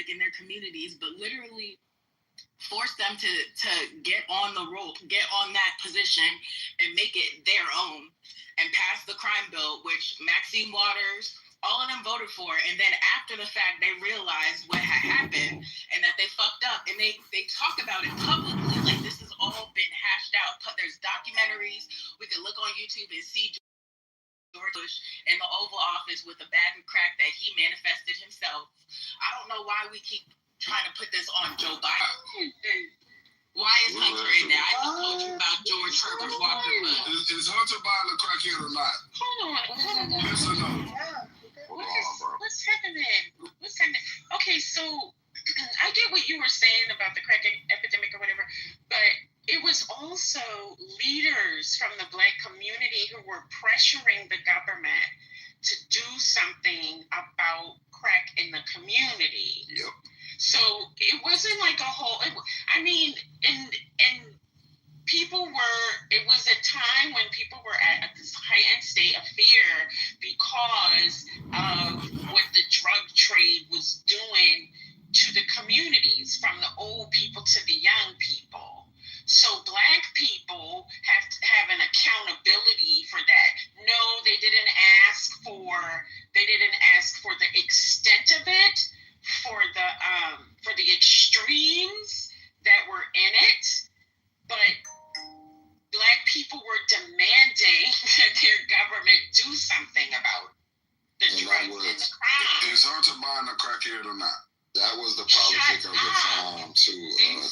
like in their communities, but literally force them to get on the roll, get on that position and make it their own and pass the crime bill, which Maxine Waters, all of them voted for. And then after the fact, they realized what had happened and that they fucked up. And they talk about it publicly. Like, this has all been hashed out. There's documentaries. We can look on YouTube and see George Bush in the Oval Office with a bag of crack that he manifested himself. I don't know why we keep trying to put this on Joe Biden. Why is Hunter in there? I just told you about George Herbert Walker Bush. Is Hunter Biden a crackhead or not? Hold on. Yes or no? What's happening? Okay, so I get what you were saying about the crack epidemic or whatever, but it was also leaders from the Black community who were pressuring the government to do something about crack in the community. Yep. So it wasn't like a whole, and people were, it was a time when people were at this heightened state of fear because of what the drug trade was doing to the communities, from the old people to the young people. So Black people have to have an accountability for that. No, they didn't ask for the extent of it, for the extremes that were in it, but Black people were demanding that their government do something about the drugs and the crime. Is Hunter Biden a crackhead or not? That was the politic of the time to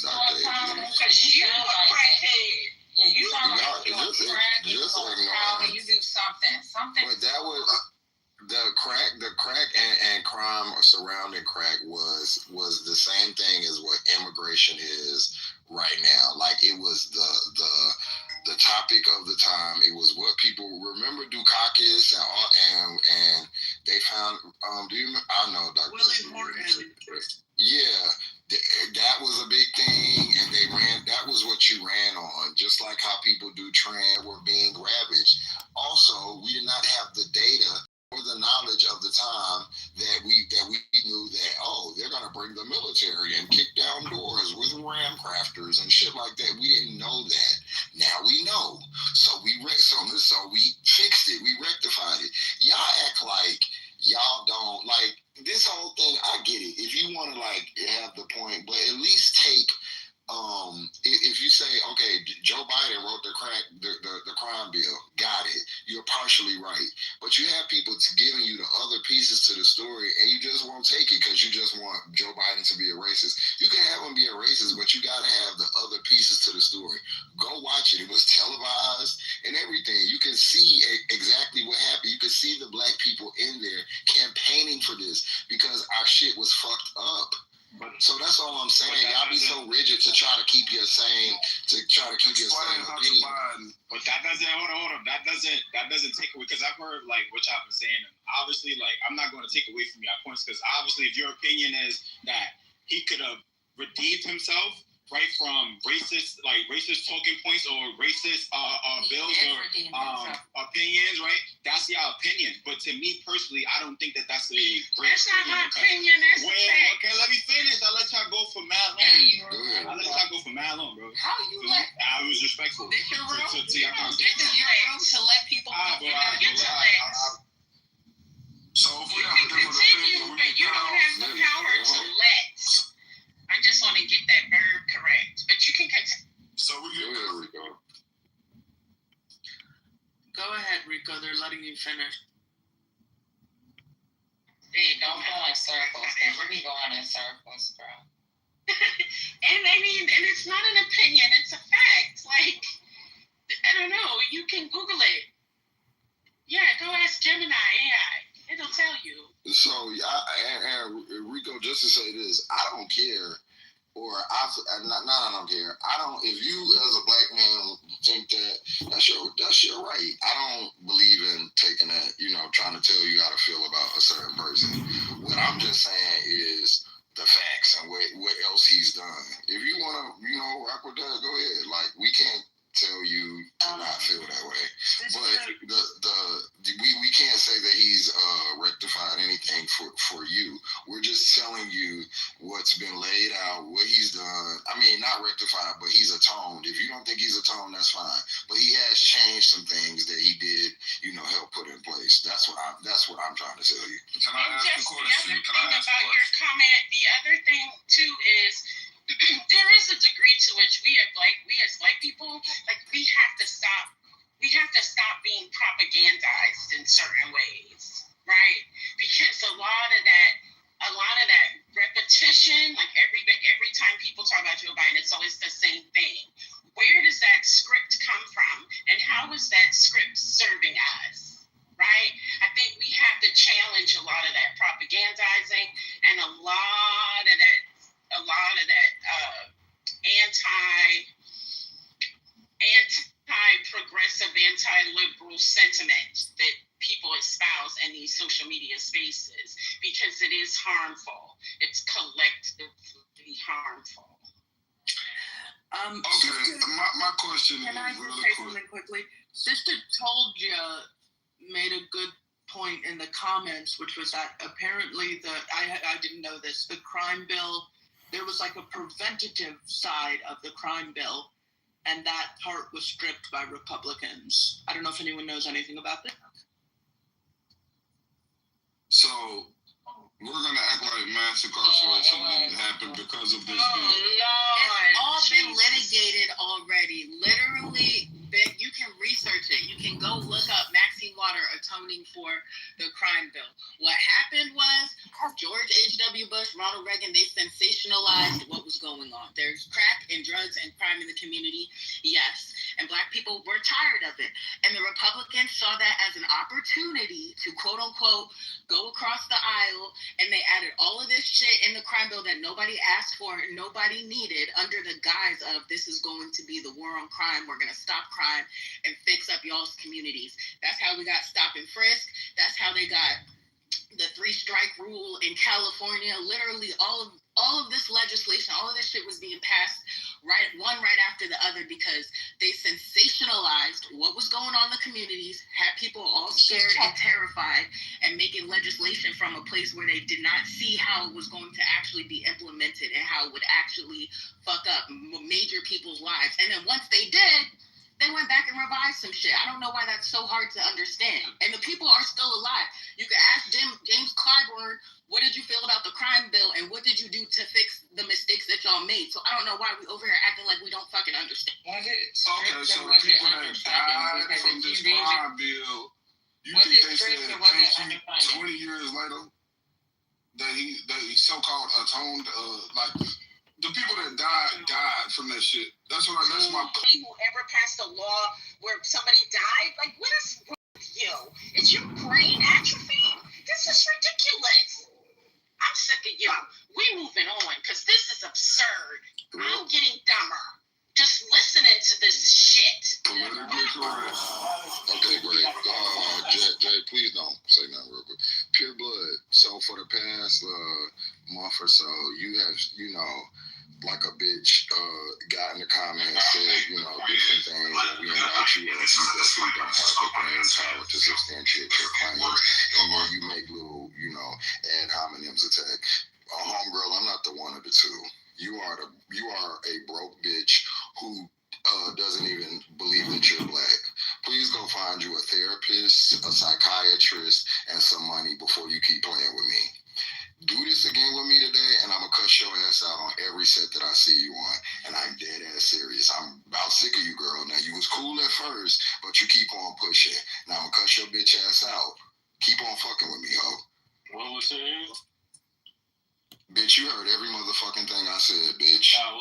Dr. Because you a crackhead. Yeah, you sound like you're crack, you do something. But that was the crack and crime surrounding crack was the same thing as what immigration is right now. Like, it was the topic of the time. It was what people remember. Dukakis and they found. Do you? I know Dr. Willie Morgan. Yeah, that was a big thing, and they ran. That was what you ran on, just like how people do trans were being ravaged. Also, we did not have the data or the knowledge of the time that we knew that, oh, they're gonna bring the military and kick down doors with ram crafters and shit like that. We didn't know that. Now we know. So we fixed it. We rectified it. Y'all act like y'all don't like this whole thing. I get it. If you want to like have the point, but at least take if you say, okay, Joe Biden wrote the crime bill, got it. You're partially right. But you have people giving you the other pieces to the story, and you just won't take it because you just want Joe Biden to be a racist. You can have him be a racist, but you got to have the other pieces to the story. Go watch it. It was televised and everything. You can see exactly what happened. You can see the Black people in there campaigning for this because our shit was fucked up. So that's all I'm saying. Y'all be so rigid to try to keep your same opinion. But that doesn't hold on. That doesn't take away, because I've heard like what y'all been saying. And obviously, like, I'm not going to take away from your points, because obviously, if your opinion is that he could have redeemed himself, right, from racist talking points or racist bills or opinions, right? That's your opinion. But to me personally, I don't think that that's a great. That's not my opinion. That's okay, let me finish. I'll let y'all go for mad long. Bro. How you let? I was respectful. This your room? To your room to let people. So if we have a different opinion, but you don't have the power to let. I just want to get that verb correct, but you can continue. So we get Rico. Go ahead, Rico. They're letting you finish. Hey, don't go in circles. We be going in circles, bro. And it's not an opinion; it's a fact. Like, I don't know. You can Google it. Yeah, go ask Gemini AI. It'll tell you. So, and Rico, just to say this, I don't care, I don't care. If you as a Black man think that that's your right. I don't believe in taking that, trying to tell you how to feel about a certain person. What I'm just saying is the facts and what else he's done. If you want to, rock with that, go ahead. Like, we can't tell you to not feel that way. But we can't say that he's rectified anything for you. We're just telling you what's been laid out, what he's done. I mean, not rectified, but he's atoned. If you don't think he's atoned, that's fine. But he has changed some things that he did, help put in place. That's what I'm trying to tell you. Can I ask a question? Your comment, the other thing too is there is a degree to which we as black people, we have to stop being propagandized in certain ways, right? Because a lot of that repetition, every time people talk about Joe Biden, it's always the same thing. Where does that script come from, and how is that script serving us? Right? I think we have to challenge a lot of that propagandizing and a lot of that anti-progressive, anti-liberal sentiment that people espouse in these social media spaces, because it is harmful. It's collectively harmful. Okay, my question Can I is just really say quick. something quickly? Sister Told Ya made a good point in the comments, which was that apparently I didn't know this, the crime bill, there was a preventative side of the crime bill, and that part was stripped by Republicans. I don't know if anyone knows anything about that. So we're gonna act like mass incarceration didn't happen because of this bill. It's all been litigated already. Literally, you can research it. You can go look up Maxine Water atoning for the crime bill. What happened was George H.W. Bush, Ronald Reagan, they sensationalized what was going on. There's crack and drugs and crime in the community, yes. And black people were tired of it. And the Republicans saw that as an opportunity to, quote unquote, go across the aisle, and they added all of this shit in the crime bill that nobody asked for, nobody needed, under the guise of this is going to be the war on crime. We're going to stop crime and fix up y'all's communities. That's how we got stop and frisk. That's how they got the 3-strike rule in California. Literally all of this legislation, all of this shit was being passed right after the other, because they sensationalized what was going on in the communities, had people all scared and terrified, and making legislation from a place where they did not see how it was going to actually be implemented and how it would actually fuck up major people's lives. And then once they did, they went back and revised some shit. I don't know why that's so hard to understand. And the people are still alive. You can ask James Clyburn, what did you feel about the crime bill, and what did you do to fix the mistakes that y'all made? So I don't know why we over here acting like we don't fucking understand. Okay, so the people that died from this crime bill, you think they said thank you 20 years later that he so-called atoned, the people that died from that shit. That's my Whoever passed a law where somebody died, what is wrong with you? Is your brain atrophied? This is ridiculous. I'm sick of you. We moving on, because this is absurd. I'm getting dumber just listening to this shit. politically correct. Okay, great. Jay, please don't say nothing real quick. Pure blood. So for the past month or so, you have, like a bitch, got in the comments, said, different things, and we invite you up. You definitely don't have the brain power to substantiate your claims, and then you make little, ad hominems attack. Homegirl, I'm not the one of the two. You are a broke bitch who doesn't even believe that you're black. Please go find you a therapist, a psychiatrist, and some money before you keep playing with me. Do this again with me today, and I'm going to cuss your ass out on every set that I see you on. And I'm dead ass serious. I'm about sick of you, girl. Now, you was cool at first, but you keep on pushing. Now, I'm going to cuss your bitch ass out. Keep on fucking with me, ho. What was it? Bitch, you heard every motherfucking thing I said, bitch. Now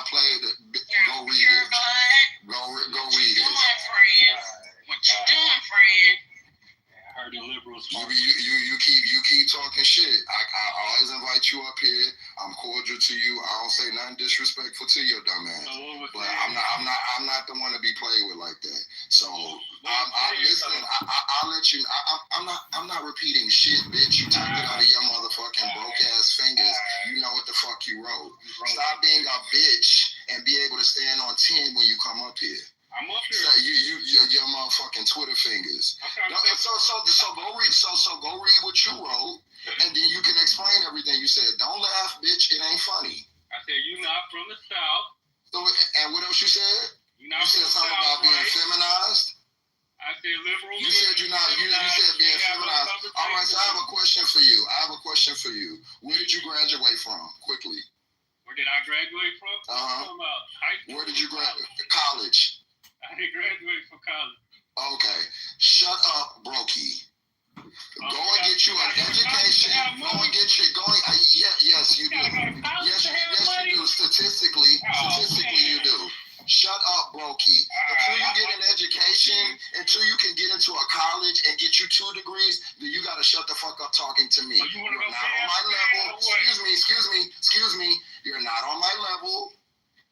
play it. Go read it. Go read it. What you doing, friend? I heard the liberals. You keep talking shit. I always invite you up here. I'm cordial to you. I don't say nothing disrespectful to your dumb ass. But I'm not the one to be played with like that. So I'll let you. I'm not repeating shit, bitch. You typed it out of your motherfucking broke ass fingers. You know what the fuck you wrote. Stop being a bitch and be able to stand on everything you said. Don't laugh, bitch. It ain't funny. I said, you not from the South. So, and what else you said? You You said something about being feminized. I said liberal. You said you're not. You said being feminized. All right. So I have a question for you. Where did you graduate from? Quickly. Where did I graduate from? Where did you graduate? College. I didn't graduate from college. Okay. Shut up, Brokey. Go and get you an education. Yes, you do. Yes, you do. Statistically, you do. Shut up, Brokey. Until you get an education, until you can get into a college and get you 2 degrees, then you gotta shut the fuck up talking to me. You're not on my level. Excuse me. You're not on my level.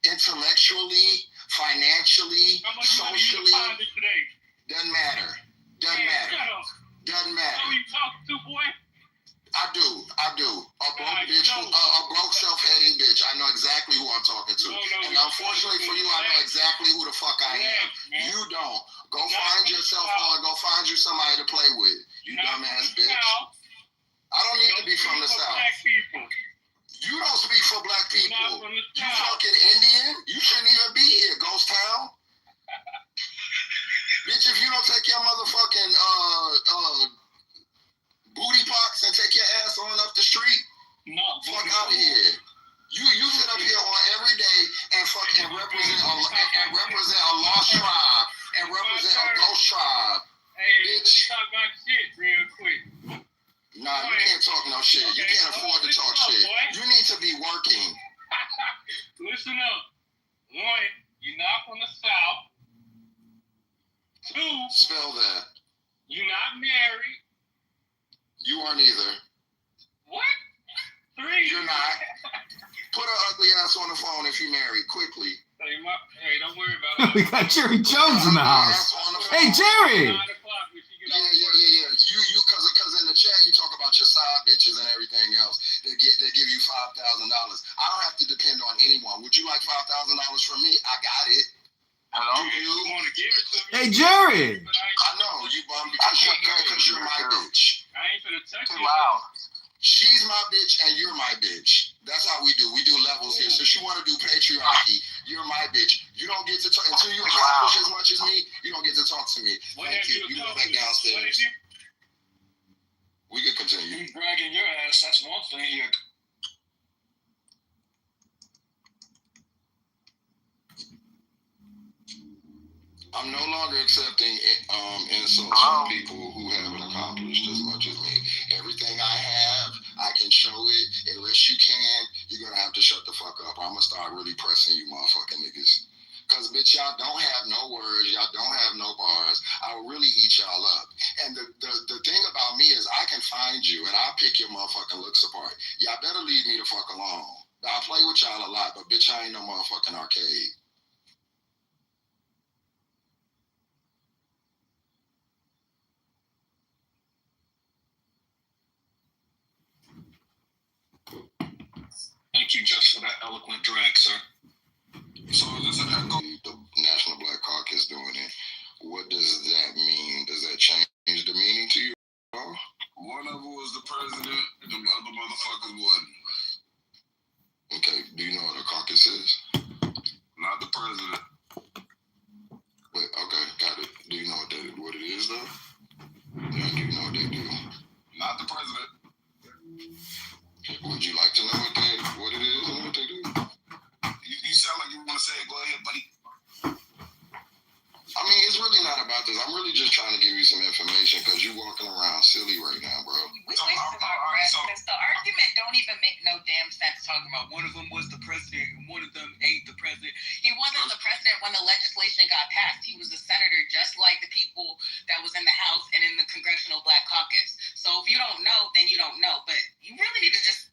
Intellectually, financially, socially. Doesn't matter. Doesn't matter. Who you talking to, boy? I do. A broke bitch, a broke self-hating bitch. I know exactly who I'm talking to. And unfortunately for you, I know exactly who the fuck I am. You don't. Go find yourself go find you somebody to play with. You dumbass bitch. I don't need to be from the South. You don't speak for black people. You fucking Indian. You shouldn't even be here, Ghost Town. Bitch, if you don't take your motherfucking booty box and take your ass on up the street, fuck out of here. You sit up here on every day and fucking represent a lost tribe and represent a ghost tribe. Hey, bitch. talk about shit real quick. Nah, you can't talk no shit. You can't afford to talk shit. You need to be working. Listen up. 1, you're not from the South. 2, spell that. You're not married. You aren't either. What? 3. You're not. Put her ugly ass on the phone if you're married, quickly. Hey, don't worry about it. We got Jerry Jones in the house. Hey, Jerry! Yeah. You, cause in the chat you talk about your side bitches and everything else. They give you $5,000. I don't have to depend on anyone. Would you like $5,000 from me? I got it. Hello? You want to give it to me? Hey, Jerry! I know you bum because you're my bitch. I ain't finna text you. Wow. She's my bitch and you're my bitch. That's how we do. We do levels here. So you want to do patriarchy. You're my bitch. You don't get to talk until you accomplish as much as me. You don't get to talk to me. Thank you. You go back downstairs. We can continue. You bragging your ass. That's one thing. I'm no longer accepting insults from people who haven't accomplished as much as me. Everything I have, I can show it. Unless you can, you're going to have to shut the fuck up. I'm going to start really pressing you motherfucking niggas. Because, bitch, y'all don't have no words. Y'all don't have no bars. I will really eat y'all up. And the thing about me is I can find you and I'll pick your motherfucking looks apart. Y'all better leave me the fuck alone. I play with y'all a lot, but, bitch, I ain't no motherfucking arcade. Thank you just for that eloquent drag, sir. So is this an echo? The National Black Caucus doing it. What does that mean? Does that change the meaning to you? One of them was the president, the other motherfuckers wasn't. Okay, do you know what a caucus is? Not the president. But okay, got it. Do you know what it is though? Yeah, I do know what they do. Not the president. Would you like to know what it is and what they do? You sound like you want to say it. Go ahead, buddy. I mean, it's really not about this. I'm really just trying to give you some information because you're walking around silly right now, bro. We wasted our breath because the argument don't even make no damn sense talking about one of them was the president and one of them ain't the president. He wasn't the president when the legislation got passed. He was a senator just like the people that was in the House and in the Congressional Black Caucus. So if you don't know, then you don't know. But you really need to just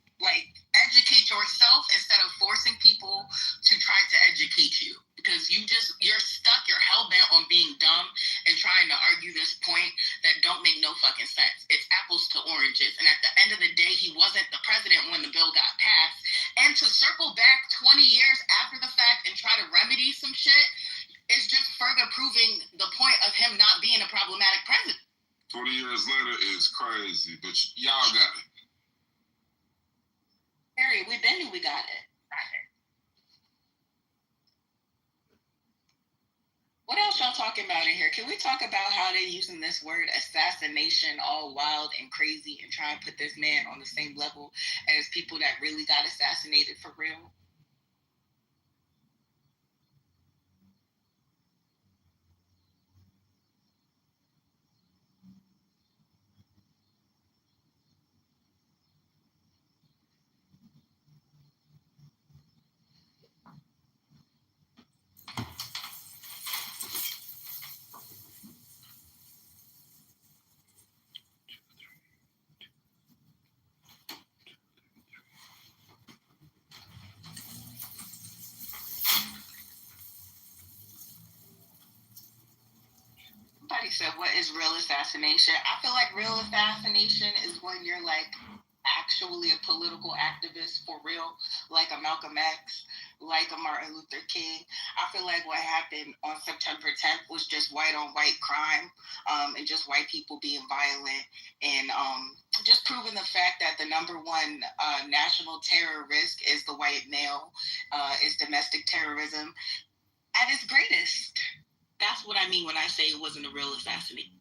educate yourself instead of forcing people to try to educate you. Because you're stuck, you're hell-bent on being dumb and trying to argue this point that don't make no fucking sense. It's apples to oranges. And at the end of the day, he wasn't the president when the bill got passed. And to circle back 20 years after the fact and try to remedy some shit is just further proving the point of him not being a problematic president. 20 years later is crazy, but y'all got it. can we talk about how they're using this word assassination all wild and crazy and try and put this man on the same level as people that really got assassinated for real? Somebody said, what is real assassination? I feel like real assassination is when you're like actually a political activist for real, like a Malcolm X, like a Martin Luther King. I feel like what happened on September 10th was just white on white crime, and just white people being violent, and just proving the fact that the number one national terror risk is the white male, is domestic terrorism at its greatest. That's what I mean when I say it wasn't a real assassination.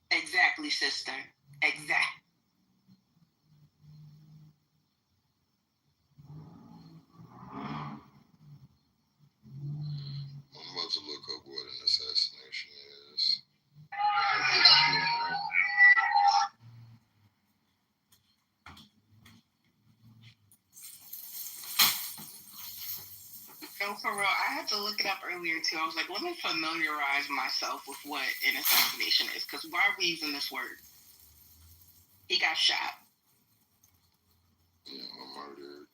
Exactly, sister. Exactly. I'm about to look up what an assassination is. No, for real. I had to look it up earlier too. I was like, let me familiarize myself with what an assassination is, because why are we using this word? He got shot. Yeah, murdered.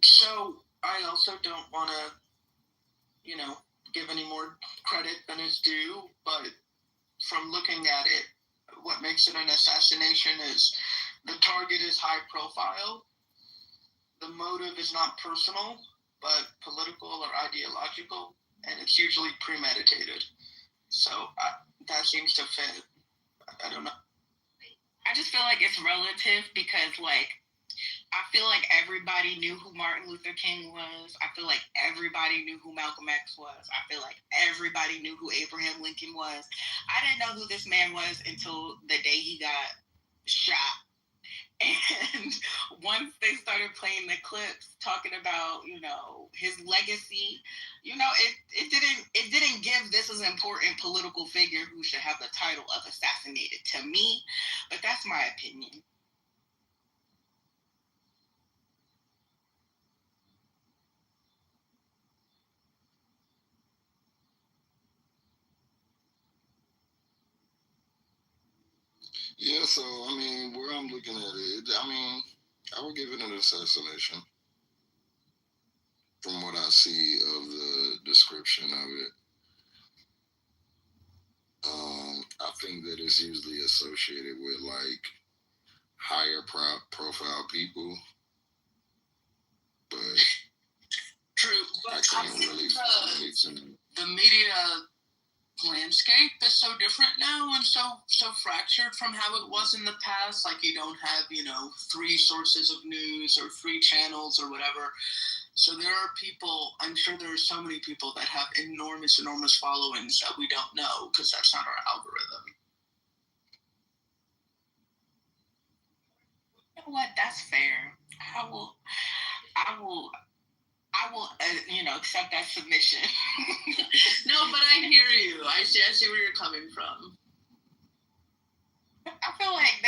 So I also don't want to, give any more credit than is due, but from looking at it, what makes it an assassination is the target is high profile, the motive is not personal, but political or ideological, and it's usually premeditated. So that seems to fit. I don't know. I just feel like it's relative because, like, I feel like everybody knew who Martin Luther King was. I feel like everybody knew who Malcolm X was. I feel like everybody knew who Abraham Lincoln was. I didn't know who this man was until the day he got shot. And once they started playing the clips talking about, his legacy, it didn't give this as an important political figure who should have the title of assassinated to me. But that's my opinion. Yeah, so I mean, where I'm looking at it, I would give it an assassination from what I see of the description of it. I think that it's usually associated with like higher profile people, but True, but I can't really find anything. The media landscape is so different now and so fractured from how it was in the past. Like, you don't have 3 sources of news or 3 channels or whatever. So there are people, I'm sure there are so many people that have enormous followings that we don't know because that's not our algorithm. You know what? That's fair. I will accept that submission. No, but I hear you. I see where you're coming from. I feel like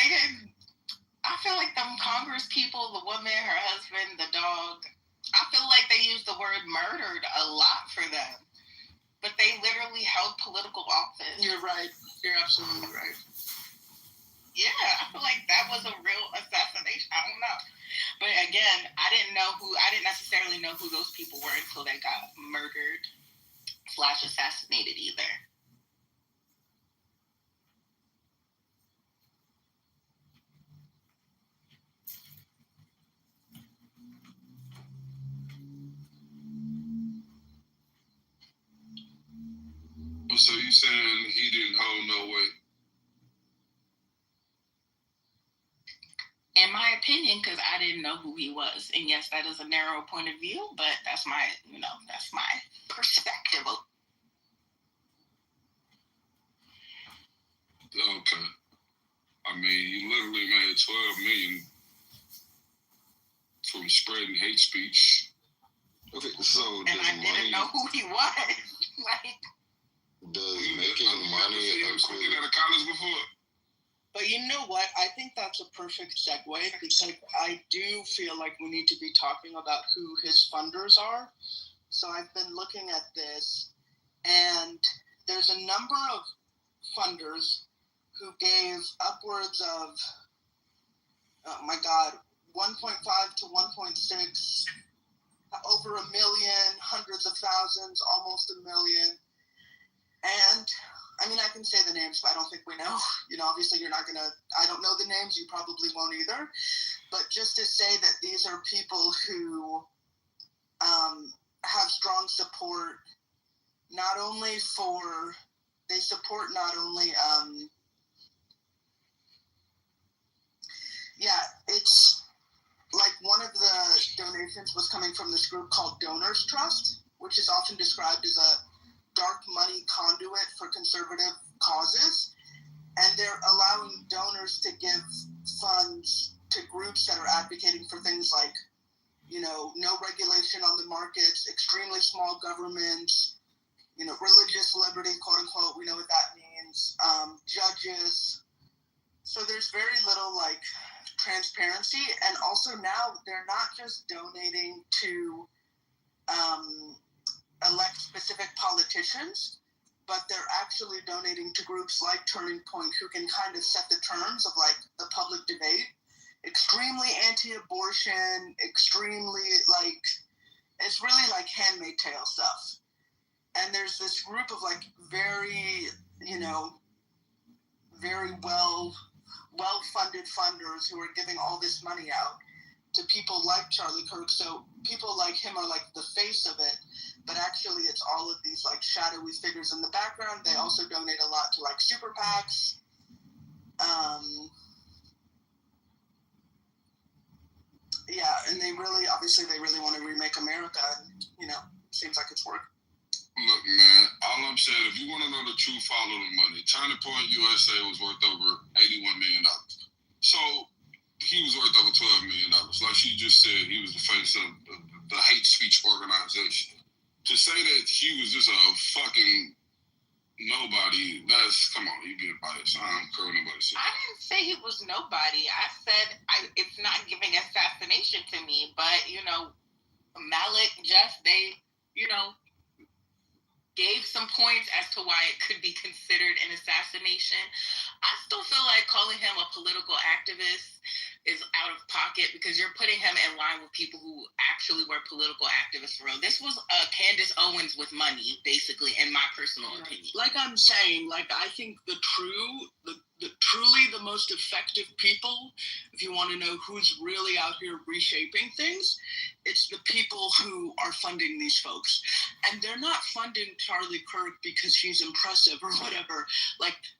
them Congress people, the woman, her husband, the dog, I feel like they use the word murdered a lot for them. But they literally held political office. You're right. You're absolutely right. Yeah, I feel like that was a real assassination. I don't know. But again, I didn't necessarily know who those people were until they got murdered / assassinated either. So you saying he didn't hold no weight? In my opinion because I didn't know who he was. And yes, that is a narrow point of view, but that's my perspective. Okay. I mean, you literally made $12 million from spreading hate speech. Okay, so and I didn't know who he was. Does making money working at a college before? But you know what? I think that's a perfect segue because I do feel like we need to be talking about who his funders are. So I've been looking at this, and there's a number of funders who gave upwards of, oh my God, 1.5 to 1.6, over 1 million, hundreds of thousands, almost 1 million. And I mean, I can say the names, but I don't think we know. Obviously you're not going to, I don't know the names. You probably won't either. But just to say that these are people who have strong support, not only it's like one of the donations was coming from this group called Donors Trust, which is often described as a dark money conduit for conservative causes. And they're allowing donors to give funds to groups that are advocating for things like, no regulation on the markets, extremely small governments, religious liberty, quote unquote, we know what that means, judges. So there's very little transparency. And also now they're not just donating to elect specific politicians, but they're actually donating to groups like Turning Point who can kind of set the terms of the public debate. Extremely anti-abortion, extremely it's really Handmaid's Tale stuff. And there's this group of very, very well-funded funders who are giving all this money out to people like Charlie Kirk. So people like him are the face of it, but actually it's all of these shadowy figures in the background. They also donate a lot to super PACs. And they really want to remake America, and seems like it's working. Look, man, all I'm saying, if you want to know the truth, follow the money. Turning Point USA was worth over $81 million. So he was worth over $12 million. Like she just said, he was the face of the hate speech organization. To say that he was just a fucking nobody, come on, you being biased. I don't care what nobody said. I didn't say he was nobody. I said it's not giving assassination to me, but, Malik, Jeff, they, gave some points as to why it could be considered an assassination. I still feel like calling him a political activist is out of pocket because you're putting him in line with people who actually were political activists for real. This was Candace Owens with money, basically, in my personal opinion. Like I'm saying, I think the truly the most effective people, if you want to know who's really out here reshaping things, it's the people who are funding these folks. And they're not funding Charlie Kirk because he's impressive or whatever.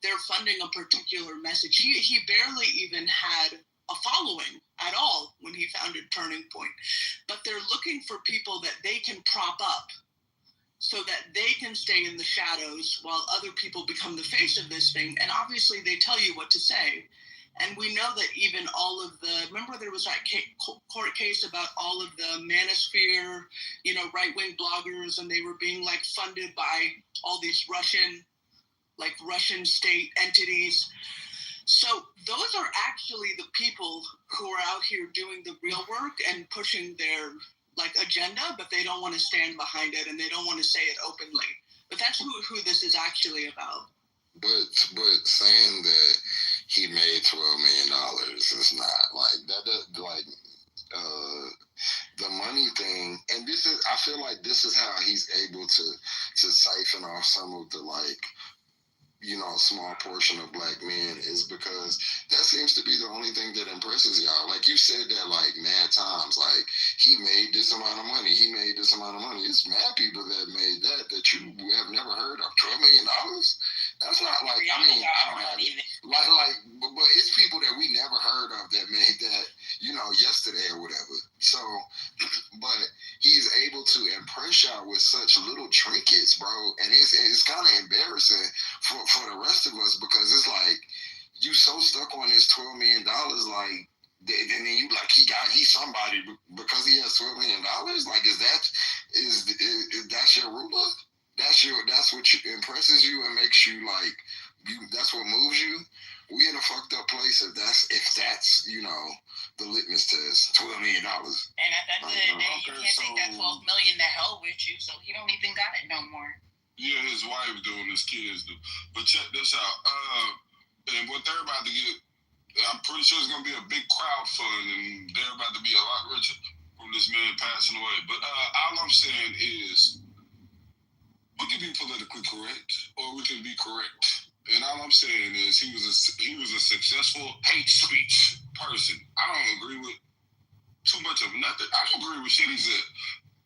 They're funding a particular message. He barely even had a following at all when he founded Turning Point. But they're looking for people that they can prop up so that they can stay in the shadows while other people become the face of this thing. And obviously they tell you what to say. And we know that even all of remember there was that court case about all of the manosphere, right-wing bloggers, and they were being funded by all these Russian state entities. So those are actually the people who are out here doing the real work and pushing their agenda, but they don't want to stand behind it and they don't want to say it openly. But that's who this is actually about. But saying that he made $12 million is not that. The money thing, and this is, I feel like this is how he's able to siphon off some of the small portion of black men, is because that seems to be the only thing that impresses y'all. You said that mad times, he made this amount of money, he made this amount of money. It's mad people that made that you have never heard of. $12 million? That's not I don't have it. But it's people that we never heard of that made that. yesterday or whatever. So, but he's able to impress y'all with such little trinkets, bro, and it's kind of embarrassing for the rest of us because it's like you so stuck on this $12 million, like. And then you like he's somebody because he has $12 million. Like is that your ruler? That's what impresses you and makes you like you. That's what moves you. We in a fucked up place if that's the litmus test. $12 million. And at the end of the day, you can't take that $12 million to hell with you, so he don't even got it no more. Yeah, his wife doing, his kids do. But check this out. And what they're about to get. I'm pretty sure it's going to be a big crowd fund, and they're about to be a lot richer from this man passing away. But all I'm saying is, we can be politically correct, or we can be correct. And all I'm saying is, he was a successful hate speech person. I don't agree with too much of nothing. I don't agree with shit he said.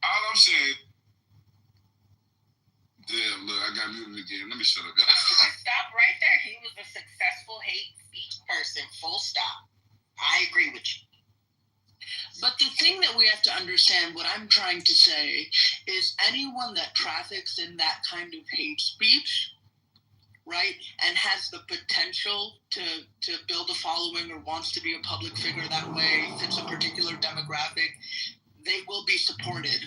All I'm saying, damn, look, I got muted again. Let me shut up. Stop right there. He was a successful hate speech person. Full stop. I agree with you. But the thing that we have to understand, what I'm trying to say, is anyone that traffics in that kind of hate speech, right, and has the potential to build a following or wants to be a public figure that way, fits a particular demographic, they will be supported.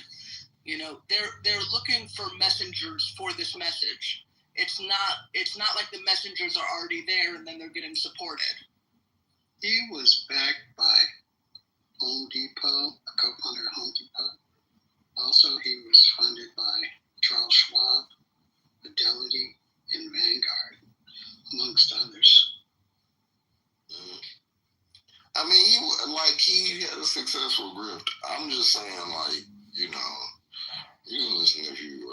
They're looking for messengers for this message. It's not like the messengers are already there and then they're getting supported. He was backed by Home Depot, a co-founder of Home Depot. Also, he was funded by Charles Schwab, Fidelity, and Vanguard, amongst others. I mean, he had a successful grift. I'm just saying, like, you can listen if you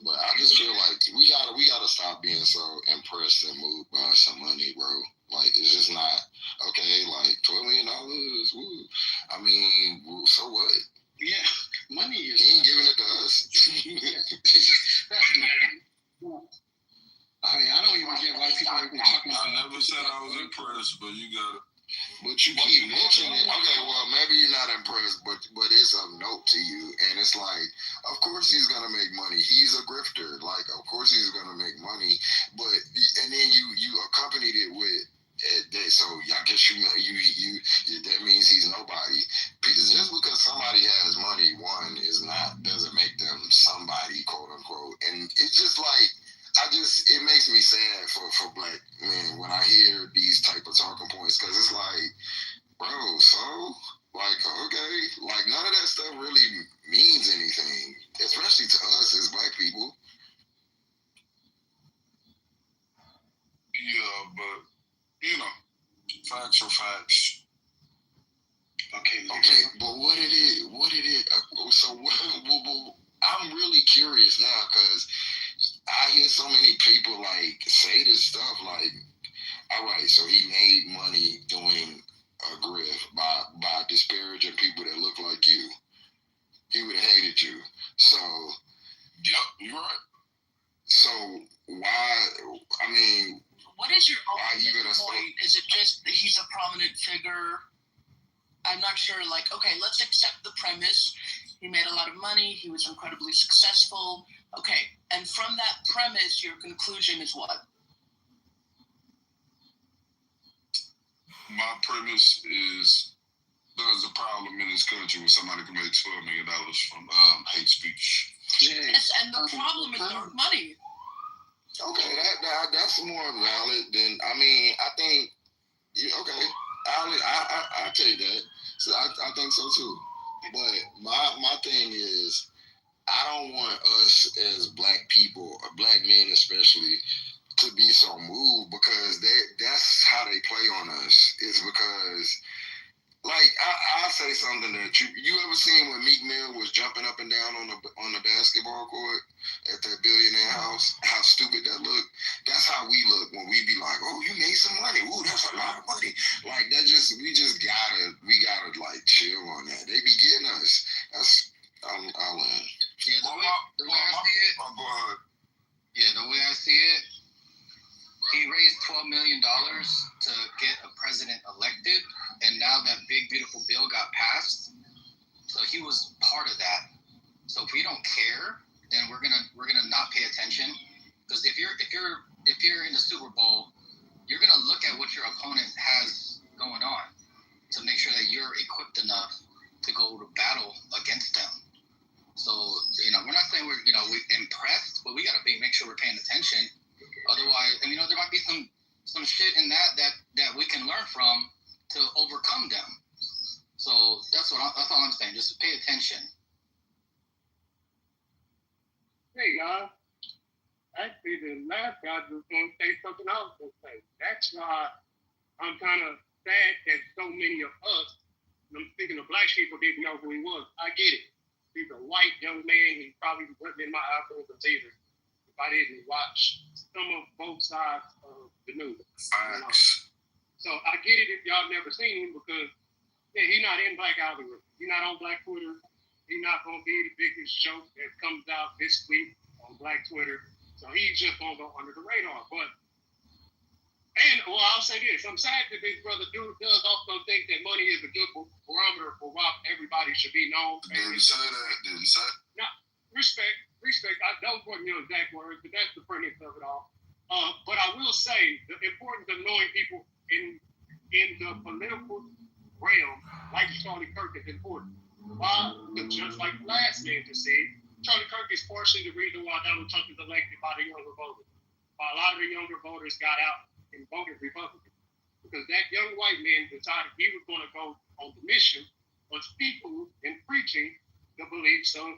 but I just feel like we gotta stop being so impressed and moved by some money, bro. Like it's just not okay. Like $12 million, woo. I mean, so what? Yeah, money is. He ain't giving it to us. I mean, I don't even get why people are even talking about. I never said I was impressed, but you got it. But you keep mentioning it. Okay, well, maybe you're not impressed, but it's of note to you. And it's like, of course he's going to make money. He's a grifter. Like, of course he's going to make money. And then you accompanied it with, so I guess you that means he's nobody. Just because somebody has money, doesn't make them somebody, quote unquote. And it's just like, it makes me sad for black men when I hear these type of talking points because it's like, bro, so like, okay, like none of that stuff really means anything, especially to us as black people. Yeah, but facts are facts. Okay, but what it is? So I'm really curious now because I hear so many people like say this stuff like, all right, so he made money doing a grift by disparaging people that look like you. He would have hated you. So, yep, you're right. So why? I mean, what is your ultimate point? Is it just that he's a prominent figure? I'm not sure. Like, okay, let's accept the premise. He made a lot of money. He was incredibly successful. Okay, and from that premise, your conclusion is what? My premise is there's a problem in this country when somebody can make $12 million from hate speech. Yes, and the problem is dark money. Okay, that's more valid than, I mean, I think, okay, I'll tell you that. So I think so too. But my thing is, I don't want us as black people, or black men especially, to be so moved because that's how they play on us. It's because, like, I'll say something that you ever seen when Meek Mill was jumping up and down on the basketball court at that billionaire house? How stupid that looked. That's how we look when we be like, "Oh, you made some money. Ooh, that's a lot of money." Like that. We gotta like chill on that. They be getting us. I'll learn. Yeah, the way I see it. Go ahead. Yeah, the way I see it, he raised $12 million to get a president elected, and now that big beautiful bill got passed. So he was part of that. So if we don't care, then we're gonna not pay attention. Because if you're in the Super Bowl, you're gonna look at what your opponent has going on to make sure that you're equipped enough to go to battle against them. So, we're not saying we're impressed, but we gotta make sure we're paying attention. Otherwise, there might be some shit in that we can learn from to overcome them. So that's all I'm saying. Just pay attention. Hey guys, actually the last guy was going to say something I was going to say. That's why I'm kind of sad that so many of us, and I'm speaking of black people, didn't know who he was. I get it. He's a white young man. He probably wasn't in my algorithm either if I didn't watch some of both sides of the news. So I get it if y'all never seen him because he's not in black algorithm. He's not on black Twitter. He's not going to be the biggest joke that comes out this week on black Twitter. So he's just going to go under the radar. I'll say this. I'm sad that this brother does also think that money is a good barometer for what everybody should be known. Didn't say that. No, respect. Those weren't your exact words, but that's the premise of it all. But I will say the importance of knowing people in the political realm, like Charlie Kirk, is important. Why? Because just like the last man just said, Charlie Kirk is partially the reason why Donald Trump is elected by the younger voters. Why a lot of the younger voters got out and voted Republican. Because that young white man decided he was going to go on the mission of speaking and preaching the beliefs of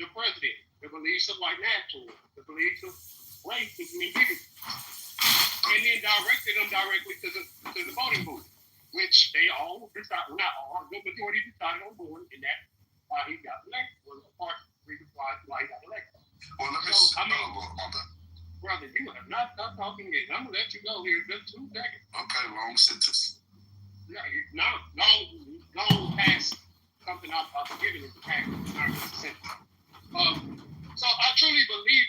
the president, the beliefs of white nationalism, the beliefs of racism and bigotry. And then directed them directly to the voting booth, which they all decided, not all, the majority decided on board, and that's why he got elected. Was a part of the reason why he got elected. Well, let me brother, you have not stopped talking yet. I'm gonna let you go here in just 2 seconds. Okay, long sentence. Yeah, long past something I've given you the past. So I truly believe